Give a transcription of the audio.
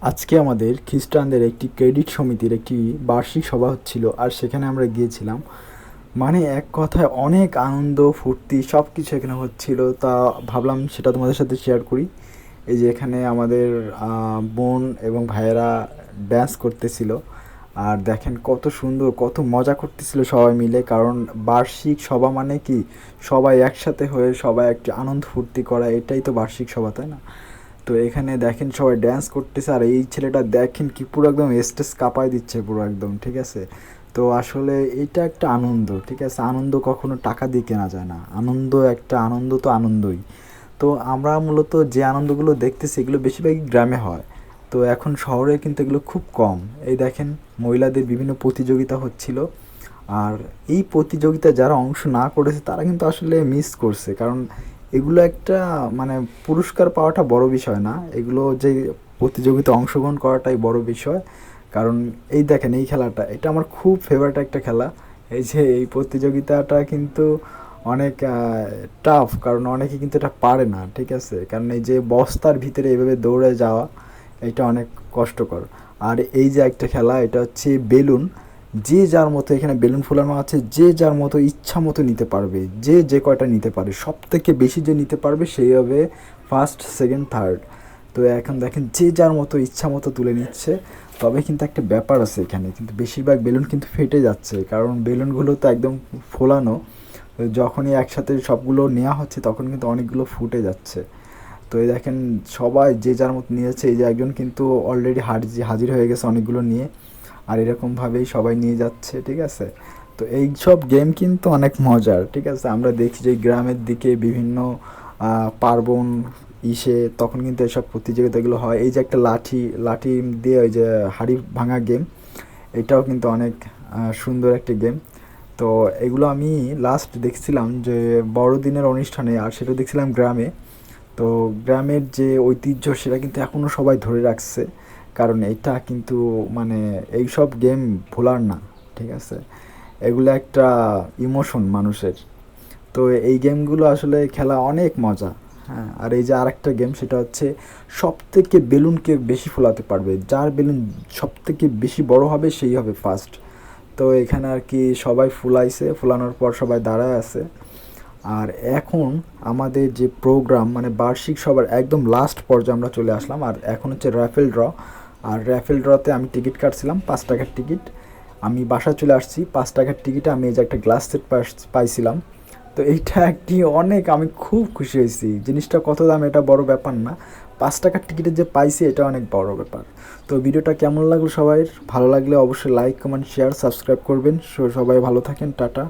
আজকে আমাদের খ্রিস্টানদের একটি ক্রেডিট সমিতির একটি বার্ষিক সভা হচ্ছিল, আর সেখানে আমরা গিয়েছিলাম। মানে এক কথায় অনেক আনন্দ ফুর্তি সব কিছু এখানে হচ্ছিল। তা ভাবলাম সেটা তোমাদের সাথে শেয়ার করি। এই যে এখানে আমাদের বোন এবং ভাইয়েরা ড্যান্স করতেছিল, আর দেখেন কত সুন্দর কত মজা করতেছিল সবাই মিলে। কারণ বার্ষিক সভা মানে কি, সবাই একসাথে হয়ে সবাই একটি আনন্দ ফুর্তি করা, এটাই তো বার্ষিক সভা, তাই না? তো এখানে দেখেন সবাই ড্যান্স করতেছে, আর এই ছেলেটা দেখেন কি পুরো একদম স্টেজ কাঁপায় দিচ্ছে পুরো একদম, ঠিক আছে? তো আসলে এটা একটা আনন্দ, ঠিক আছে? আনন্দ কখনো টাকা দিয়ে কেনা যায় না। আনন্দ একটা আনন্দ তো আনন্দই। তো আমরা মূলত যে আনন্দগুলো দেখতেছি এগুলো বেশিরভাগই গ্রামে হয়। তো এখন শহরে কিন্তু এগুলো খুব কম। এই দেখেন মহিলাদের বিভিন্ন প্রতিযোগিতা হচ্ছিল, আর এই প্রতিযোগিতায় যারা অংশ না করেছে তারা কিন্তু আসলে মিস করছে। কারণ এগুলো একটা মানে পুরস্কার পাওয়াটা বড় বিষয় না, এগুলো যে প্রতিযোগিতায় অংশগ্রহণ করাটাই বড় বিষয়। কারণ এই দেখেন এই খেলাটা, এটা আমার খুব ফেভারিট একটা খেলা। এই যে এই প্রতিযোগিতাটা কিন্তু অনেক টাফ, কারণ অনেকে কিন্তু এটা পারে না, ঠিক আছে? কারণ এই যে বস্তার ভিতরে এভাবে দৌড়ে যাওয়া, এটা অনেক কষ্টকর। আর এই যে একটা খেলা, এটা হচ্ছে বেলুন। যে যার মতো এখানে বেলুন ফোলানো আছে, যে যার মতো ইচ্ছা মতো নিতে পারবে, যে যে কয়টা নিতে পারে সব থেকে বেশি যে নিতে পারবে সেই হবে ফার্স্ট সেকেন্ড থার্ড। তো এখন দেখেন যে যার মতো ইচ্ছা মতো তুলে নিচ্ছে। তবে কিন্তু একটা ব্যাপার আছে এখানে, কিন্তু বেশিরভাগ বেলুন কিন্তু ফেটে যাচ্ছে, কারণ বেলুনগুলো তো একদম ফোলানো। যখনই একসাথে সবগুলো নেওয়া হচ্ছে তখন কিন্তু অনেকগুলো ফুটে যাচ্ছে। তো এই দেখেন সবাই যে যার মতো নিয়েছে। এই যে একজন কিন্তু অলরেডি হাজির হয়ে গেছে অনেকগুলো নিয়ে, আর এরকমভাবেই সবাই নিয়ে যাচ্ছে, ঠিক আছে? তো এই সব গেম কিন্তু অনেক মজার, ঠিক আছে? আমরা দেখি যে গ্রামের দিকে বিভিন্ন পার্বণ তখন কিন্তু এসব প্রতিযোগিতাগুলো হয়। এই যে একটা লাঠি লাঠি দিয়ে ওই যে হাড়ি ভাঙা গেম, এটাও কিন্তু অনেক সুন্দর একটা গেম। তো এগুলো আমি লাস্ট দেখছিলাম যে বড়দিনের অনুষ্ঠানে, আর সেটা দেখছিলাম গ্রামে। তো গ্রামের যে ঐতিহ্য সেটা কিন্তু এখনও সবাই ধরে রাখছে, কারণ এটা কিন্তু মানে এইসব গেম ভোলার না, ঠিক আছে? এগুলো একটা ইমোশন মানুষের। তো এই গেমগুলো আসলে খেলা অনেক মজা। হ্যাঁ, আর এই যে আরেকটা গেম, সেটা হচ্ছে সব থেকে বেলুনকে বেশি ফোলাতে পারবে, যার বেলুন সব থেকে বেশি বড় হবে সেই হবে ফার্স্ট। তো এখানে আর কি সবাই ফুলাইছে, ফুলানোর পর সবাই দাঁড়ায় আছে। আর এখন আমাদের যে প্রোগ্রাম মানে বার্ষিক সবার একদম লাস্ট পর্যায়ে আমরা চলে আসলাম, আর এখন হচ্ছে র্যাফেল ড্র। আর র্যাফেল ড্রতে আমি টিকিট কাটছিলাম 5 টাকার টিকিট। আমি বাসা চলে আসছি 5 টাকার টিকিটে, আমি এই যে একটা গ্লাস সেট পাইছিলাম। তো এইটা একটি অনেক, আমি খুব খুশি হয়েছি। জিনিসটা কত দাম এটা বড় ব্যাপার না, 5 টাকার টিকিটে যে পাইছি এটা অনেক বড় ব্যাপার। তো ভিডিওটা কেমন লাগলো সবাই? ভালো লাগলে অবশ্যই লাইক কমেন্ট শেয়ার সাবস্ক্রাইব করবেন। সবাই ভালো থাকেন, টাটা।